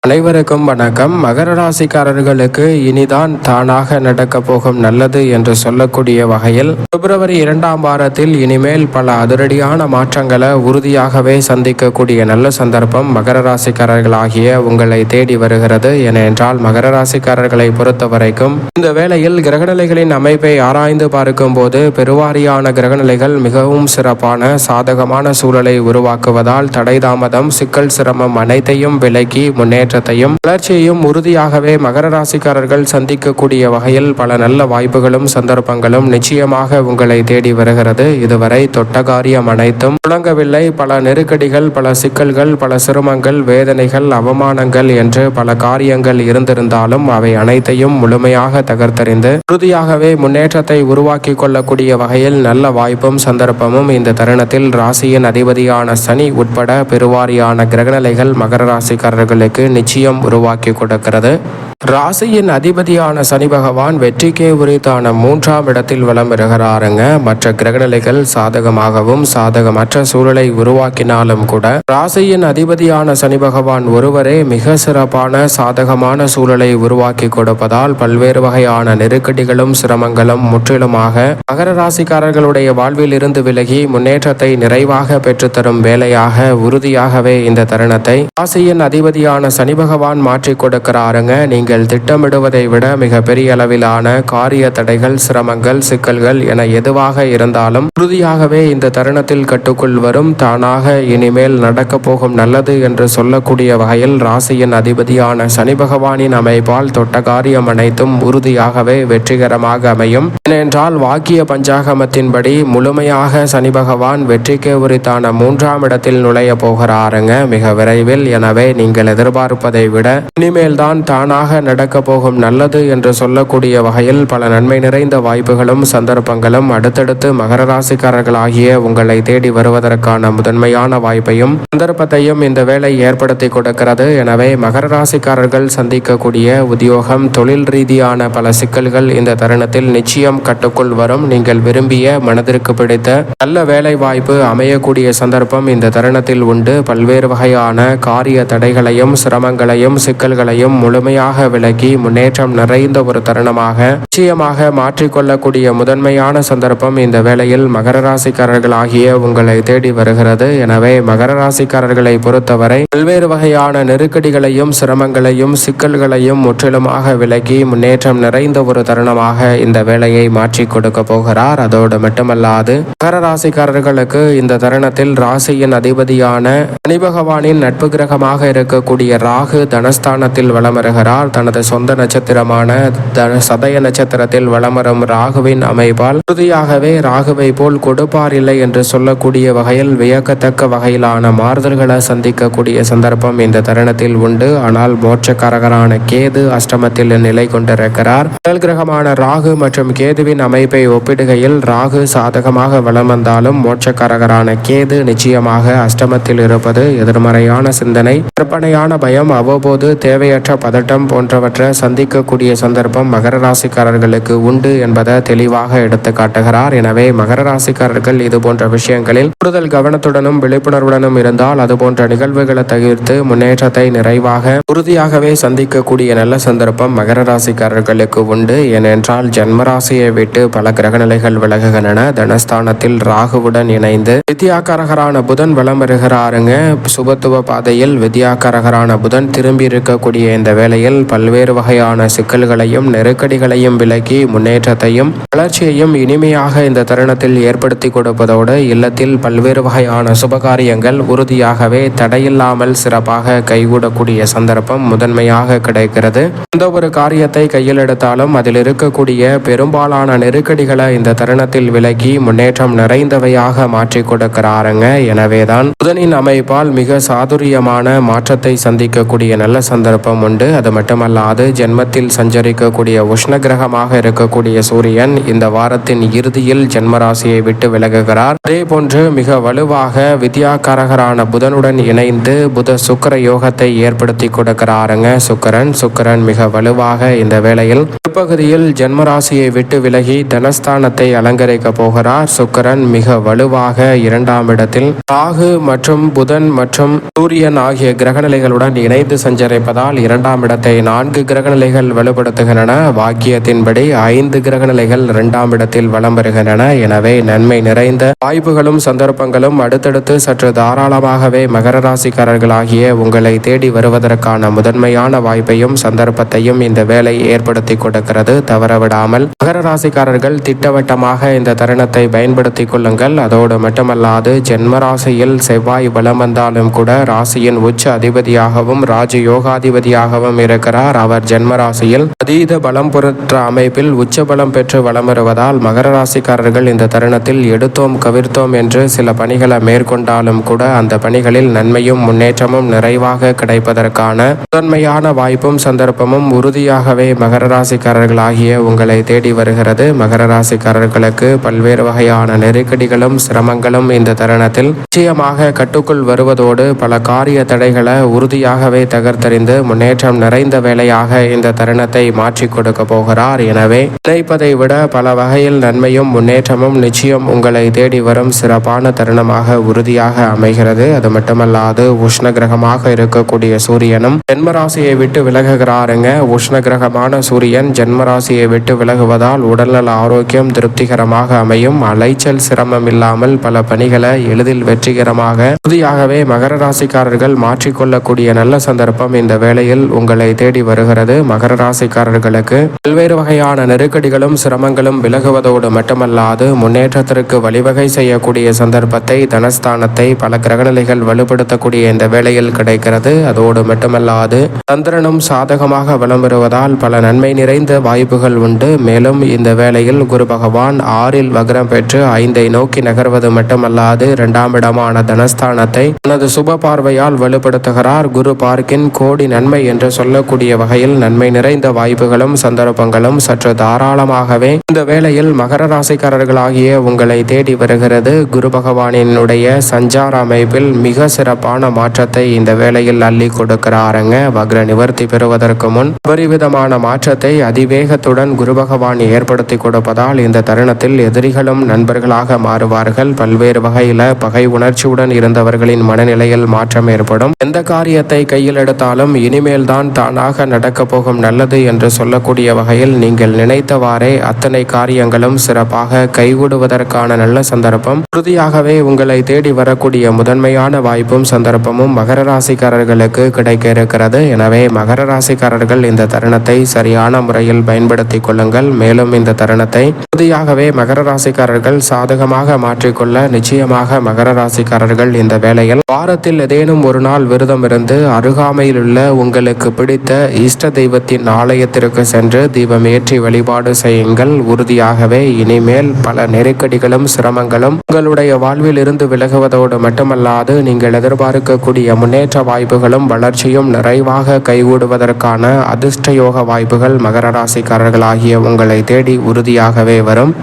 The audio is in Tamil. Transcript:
அனைவருக்கும் வணக்கம். மகர ராசிக்காரர்களுக்கு இனிதான் தானாக நடக்க போகும் நல்லது என்று சொல்லக்கூடிய வகையில் பிப்ரவரி 2ஆம் வாரத்தில் இனிமேல் பல அதிரடியான மாற்றங்களை உறுதியாகவே சந்திக்கக்கூடிய நல்ல சந்தர்ப்பம் மகர ராசிக்காரர்களாகிய உங்களை தேடி வருகிறது. ஏனென்றால் மகர ராசிக்காரர்களை பொறுத்த வரைக்கும் இந்த வேளையில் கிரகநிலைகளின் அமைப்பை ஆராய்ந்து பார்க்கும் போது பெருவாரியான கிரகநிலைகள் மிகவும் சிறப்பான சாதகமான சூழலை உருவாக்குவதால் தடை தாமதம் சிக்கல் சிரமம் அனைத்தையும் விலக்கி முன்னேற்ற வளர்ச்சியையும் உறுதியாகவே மகர ராசிக்காரர்கள் சந்திக்கக்கூடிய வகையில் பல நல்ல வாய்ப்புகளும் சந்தர்ப்பங்களும் நிச்சயமாக உங்களை தேடி வருகிறது. இதுவரை தொட்ட காரியம் அனைத்தும் தொடங்கவில்லை. பல நெருக்கடிகள், பல சிக்கல்கள், பல சிரமங்கள், வேதனைகள், அவமானங்கள் என்று பல காரியங்கள் இருந்திருந்தாலும் அவை அனைத்தையும் முழுமையாக தகர்த்தறிந்து உறுதியாகவே முன்னேற்றத்தை உருவாக்கி கொள்ளக்கூடிய வகையில் நல்ல வாய்ப்பும் சந்தர்ப்பமும் இந்த தருணத்தில் ராசியின் அதிபதியான சனி உட்பட பெருவாரியான கிரகநிலைகள் மகர ராசிக்காரர்களுக்கு நிச்சயம் உருவாக்கி கொடுக்கிறது. ராசியின் அதிபதியான சனி பகவான் வெற்றிக்கே உரித்தான 3ஆம் இடத்தில் வலம் வருகிறாருங்க. மற்ற கிரகநிலைகள் சாதகமாகவும் சாதகமற்ற சூழலை உருவாக்கினாலும் கூட ராசியின் அதிபதியான சனி பகவான் ஒருவரே மிக சிறப்பான சாதகமான சூழலை உருவாக்கி கொடுப்பதால் பல்வேறு வகையான நெருக்கடிகளும் சிரமங்களும் முற்றிலுமாக மகர ராசிக்காரர்களுடைய வாழ்வில் இருந்து விலகி முன்னேற்றத்தை நிறைவாக பெற்றுத்தரும் வேலையாக உறுதியாகவே இந்த தருணத்தை ராசியின் அதிபதியான சனி பகவான் மாற்றிக் கொடுக்கிறாருங்க. நீங்கள் திட்டமிடுவதை விட மிக பெரிய அளவிலான காரிய தடைகள், சிரமங்கள், சிக்கல்கள் என எதுவாக இருந்தாலும் உறுதியாகவே இந்த தருணத்தில் கட்டுக்குள் வரும். தானாக இனிமேல் நடக்க போகும் நல்லது என்று சொல்லக்கூடிய வகையில் ராசியின் அதிபதியான சனி பகவானின் அமைப்பால் தொட்ட காரியம் அனைத்தும் உறுதியாகவே வெற்றிகரமாக அமையும். ஏனென்றால் வாக்கிய பஞ்சாகமத்தின்படி முழுமையாக சனி பகவான் வெற்றிக்கு உரித்தான 3ஆம் இடத்தில் நுழைய போகிறாருங்க மிக விரைவில். எனவே நீங்கள் எதிர்பார்ப்பதை விட இனிமேல் தான் தானாக நடக்க போகும் நல்லது என்று சொல்லக்கூடிய வகையில் பல நன்மை நிறைந்த வாய்ப்புகளும் சந்தர்ப்பங்களும் அடுத்தடுத்து மகர ராசிக்காரர்களாகிய உங்களை தேடி வருவதற்கான முதன்மையான வாய்ப்பையும் சந்தர்ப்பத்தையும் இந்த வேலை ஏற்படுத்தி கொடுக்கிறது. எனவே மகர ராசிக்காரர்கள் சந்திக்கக்கூடிய உத்தியோகம், தொழில் ரீதியான பல சிக்கல்கள் இந்த தருணத்தில் நிச்சயம் கட்டுக்குள் வரும். நீங்கள் விரும்பிய மனதிற்கு பிடித்த நல்ல வேலை வாய்ப்பு அமையக்கூடிய சந்தர்ப்பம் இந்த தருணத்தில் உண்டு. பல்வேறு வகையான காரிய தடைகளையும் சிரமங்களையும் சிக்கல்களையும் முழுமையாக விலக்கி முன்னேற்றம் நிறைந்த ஒரு தருணமாக நிச்சயமாக மாற்றிக்கொள்ளக்கூடிய முதன்மையான சந்தர்ப்பம் இந்த வேளையில் மகர ராசிக்காரர்களாகிய உங்களை தேடி வருகிறது. எனவே மகர ராசிக்காரர்களை பொறுத்தவரை பல்வேறு வகையான நெருக்கடிகளையும் சிரமங்களையும் சிக்கல்களையும் முற்றிலுமாக விலக்கி முன்னேற்றம் நிறைந்த ஒரு தருணமாக இந்த வேலையை மாற்றி கொடுக்க போகிறார். அதோடு மட்டுமல்லாது மகர ராசிக்காரர்களுக்கு இந்த தருணத்தில் ராசியின் அதிபதியான சனி பகவானின் நட்பு கிரகமாக இருக்கக்கூடிய ராகு தனஸ்தானத்தில் வலம் வருகிறார். தனது சொந்த நட்சத்திரமான சதய நட்சத்திரத்தில் வலம் வரும் ராகுவின் அமைப்பால் உறுதியாகவே ராகுவை போல் கொடுப்பார் இல்லை என்று சொல்லக்கூடிய வகையில் வியக்கத்தக்க வகையிலான மாறுதல்களை சந்திக்கக்கூடிய சந்தர்ப்பம் இந்த தருணத்தில் உண்டு. ஆனால் மோட்சக்காரகரான கேது அஷ்டமத்தில் நிலை கொண்டிருக்கிறார். முதல் கிரகமான ராகு மற்றும் கேதுவின் அமைப்பை ஒப்பிடுகையில் ராகு சாதகமாக வலம் வந்தாலும் மோட்சக்காரகரான கேது நிச்சயமாக அஷ்டமத்தில் இருப்பது எதிர்மறையான சிந்தனை, கற்பனையான பயம், அவ்வப்போது தேவையற்ற பதட்டம் போன்றவற்றை சந்திக்கக்கூடிய சந்தர்ப்பம் மகர ராசிக்காரர்களுக்கு உண்டு என்பதை தெளிவாக எடுத்து காட்டுகிறார். எனவே மகர ராசிக்காரர்கள் இது போன்ற விஷயங்களில் கூடுதல் கவனத்துடனும் விழிப்புணர்வுடனும் இருந்தால் அது போன்ற நிகழ்வுகளை தவிர்த்து முன்னேற்றத்தை நிறைவாக உறுதியாகவே சந்திக்கக்கூடிய நல்ல சந்தர்ப்பம் மகர ராசிக்காரர்களுக்கு உண்டு. ஏனென்றால் ஜன்மராசியை விட்டு பல கிரகநிலைகள் விலகுகின்றன. தனஸ்தானத்தில் ராகுவுடன் இணைந்து வித்யாகாரகரான புதன் வலம் வருகிறாருங்க. சுபத்துவ பாதையில் வித்யாகாரகரான புதன் திரும்பி இருக்கக்கூடிய இந்த வேளையில் பல்வேறு வகையான சிக்கல்களையும் நெருக்கடிகளையும் விலக்கி முன்னேற்றத்தையும் வளர்ச்சியையும் இனிமையாக இந்த தருணத்தில் ஏற்படுத்தி கொடுப்பதோடு இல்லத்தில் பல்வேறு வகையான சுபகாரியங்கள் உறுதியாகவே தடையில்லாமல் சிறப்பாக கைகூடக்கூடிய சந்தர்ப்பம் முதன்மையாக கிடைக்கிறது. எந்த ஒரு காரியத்தை கையில் எடுத்தாலும் அதில் இருக்கக்கூடிய பெரும்பாலான நெருக்கடிகளை இந்த தருணத்தில் விலக்கி முன்னேற்றம் நிறைந்தவையாக மாற்றி கொடுக்கிறாருங்க. எனவேதான் புதனின் அமைப்பால் மிக சாதுரியமான மாற்றத்தை சந்திக்கக்கூடிய நல்ல சந்தர்ப்பம் உண்டு. அது மட்டுமல்ல மட்டுமல்லாது ஜென்மத்தில் சஞ்சரிக்கக்கூடிய உஷ்ண கிரகமாக இருக்கக்கூடிய சூரியன் இந்த வாரத்தின் இறுதியில் ஜென்மராசியை விட்டு விலகுகிறார். அதே போன்று மிக வலுவாக வித்யாகாரகரான புதனுடன் இணைந்து புத சுக்கிர யோகத்தை ஏற்படுத்தி கொடுக்கிறாருங்க. சுக்கிரன் மிக வலுவாக இந்த வேளையில் பிற்பகுதியில் ஜென்மராசியை விட்டு விலகி தனஸ்தானத்தை அலங்கரிக்க போகிறார். சுக்கிரன் மிக வலுவாக 2ஆம் இடத்தில் ராகு மற்றும் புதன் மற்றும் சூரியன் ஆகிய கிரகநிலைகளுடன் இணைந்து சஞ்சரிப்பதால் 2ஆம் இடத்தை 4 கிரகநிலைகள் வலுப்படுத்துகின்றன. வாக்கியத்தின்படி 5 கிரகநிலைகள் 2ஆம் இடத்தில் வலம் வருகின்றன. எனவே நன்மை நிறைந்த வாய்ப்புகளும் சந்தர்ப்பங்களும் அடுத்தடுத்து சற்று தாராளமாகவே மகர ராசிக்காரர்களாகிய உங்களை தேடி வருவதற்கான முதன்மையான வாய்ப்பையும் சந்தர்ப்பத்தையும் இந்த வேலை ஏற்படுத்தி கொடுக்கிறது. தவறவிடாமல் மகர ராசிக்காரர்கள் திட்டவட்டமாக இந்த தருணத்தை பயன்படுத்திக் கொள்ளுங்கள். அதோடு மட்டுமல்லாது ஜென்மராசியில் செவ்வாய் பலம் வந்தாலும் கூட ராசியின் உச்ச அதிபதியாகவும் ராஜ யோகாதிபதியாகவும் இருக்கிறார். அவர் ஜென்மராசியில் அதீத பலம் பெற்ற அமைப்பில் உச்ச பலம் பெற்று வலம் வருவதால் மகர ராசிக்காரர்கள் இந்த தருணத்தில் எடுத்தோம் கவிர்த்தோம் என்று சில பணிகளை மேற்கொண்டாலும் கூட அந்த பணிகளில் நன்மையும் முன்னேற்றமும் நிறைவாக கிடைப்பதற்கான முதன்மையான வாய்ப்பும் சந்தர்ப்பமும் உறுதியாகவே மகர ராசிக்காரர்களாகிய உங்களை தேடி வருகிறது. மகர ராசிக்காரர்களுக்கு பல்வேறு வகையான நெருக்கடிகளும் சிரமங்களும் இந்த தருணத்தில் நிச்சயமாக கட்டுக்குள் வருவதோடு பல காரிய தடைகளை உறுதியாகவே தகர்த்தறிந்து முன்னேற்றம் நிறைந்த வேலையாக இந்த தருணத்தை மாற்றி கொடுக்க போகிறார். எனவே நினைப்பதை விட பல வகையில் நன்மையும் முன்னேற்றமும் நிச்சயம் உங்களை தேடி வரும் சிறப்பான தருணமாக உறுதியாக அமைகிறது. அது மட்டுமல்லாது உஷ்ண கிரகமாக இருக்கக்கூடிய சூரியனும் ஜென்மராசியை விட்டு விலகுகிறாருங்க. உஷ்ண கிரகமான சூரியன் ஜென்மராசியை விட்டு விலகுவதால் உடல்நல ஆரோக்கியம் திருப்திகரமாக அமையும். அலைச்சல் சிரமம் இல்லாமல் பல பணிகளை எளிதில் வெற்றிகரமாக உறுதியாகவே மகர ராசிக்காரர்கள் மாற்றிக்கொள்ளக்கூடிய நல்ல சந்தர்ப்பம் இந்த வேளையில் உங்களை தேடி வருகிறது. மகர ராசிக்காரர்களுக்கு பல்வேறு வகையான நெருக்கடிகளும் சிரமங்களும் விலகுவதோடு மட்டுமல்லாது முன்னேற்றத்திற்கு வழிவகை செய்யக்கூடிய சந்தர்ப்பத்தை தனஸ்தானத்தை பல கிரகநிலைகள் வலுப்படுத்தக்கூடிய இந்த வேளையில் கிடைக்கிறது. அதோடு மட்டுமல்லாது சந்திரனும் சாதகமாக வலம் வருவதால் பல நன்மை நிறைந்த வாய்ப்புகள் உண்டு. மேலும் இந்த வேளையில் குரு பகவான் 6இல் வக்ரம் பெற்று 5ஐ நோக்கி நகர்வது மட்டுமல்லாது 2ஆம் இடமான தனஸ்தானத்தை தனது சுப பார்வையால் வலுப்படுத்துகிறார். குரு பார்க்கின் கோடி நன்மை என்று சொல்லக்கூடிய வகையில் நன்மை நிறைந்த வாய்ப்புகளும் சந்தர்ப்பங்களும் சற்று தாராளமாகவே இந்த வேளையில் மகர ராசிக்காரர்களாகிய உங்களை தேடி வருகிறது. குரு பகவானினுடைய சஞ்சார அமைப்பில் மிக சிறப்பான மாற்றத்தை இந்த வேளையில் அள்ளி கொடுக்கிறாருங்க. வக்ர நிவர்த்தி பெறுவதற்கு முன் பரிவிதமான மாற்றத்தை அதிவேகத்துடன் குரு பகவான் ஏற்படுத்தி கொடுப்பதால் இந்த தருணத்தில் எதிரிகளும் நண்பர்களாக மாறுவார்கள். பல்வேறு வகையில பகை உணர்ச்சியுடன் இருந்தவர்களின் மனநிலையில் மாற்றம் ஏற்படும். எந்த காரியத்தை கையில் எடுத்தாலும் இனிமேல் தான் தானாக நடக்க போகும் நல்லது என்று சொல்லக்கூடிய வகையில் நீங்கள் நினைத்தவாறே அத்தனை காரியங்களும் சிறப்பாக கைகூடுவதற்கான நல்ல சந்தர்ப்பம் உறுதியாகவே உங்களை தேடி வரக்கூடிய முதன்மையான வாய்ப்பும் சந்தர்ப்பமும் மகர ராசிக்காரர்களுக்கு கிடைக்க இருக்கிறது. எனவே மகர ராசிக்காரர்கள் இந்த தருணத்தை சரியான முறையில் பயன்படுத்திக் கொள்ளுங்கள். மேலும் இந்த தருணத்தை உறுதியாகவே மகர ராசிக்காரர்கள் சாதகமாக மாற்றிக்கொள்ள நிச்சயமாக மகர ராசிக்காரர்கள் இந்த வேளையில் வாரத்தில் ஏதேனும் ஒரு நாள் விரதம் இருந்து அருகாமையில் உள்ள உங்களுக்கு பிடித்த இஷ்ட தெய்வத்தின் ஆலயத்திற்கு சென்று தீபம் ஏற்றி வழிபாடு செய்யுங்கள். உறுதியாகவே இனிமேல் பல நெருக்கடிகளும் சிரமங்களும் உங்களுடைய வாழ்வில் இருந்து விலகுவதோடு மட்டுமல்லாது நீங்கள் எதிர்பார்க்கக்கூடிய முன்னேற்ற வாய்ப்புகளும் வளர்ச்சியும் நிறைவாக கைகூடுவதற்கான அதிர்ஷ்ட யோக வாய்ப்புகள் மகர ராசிக்காரர்களாகிய உங்களை தேடி உறுதியாகவே வரும்.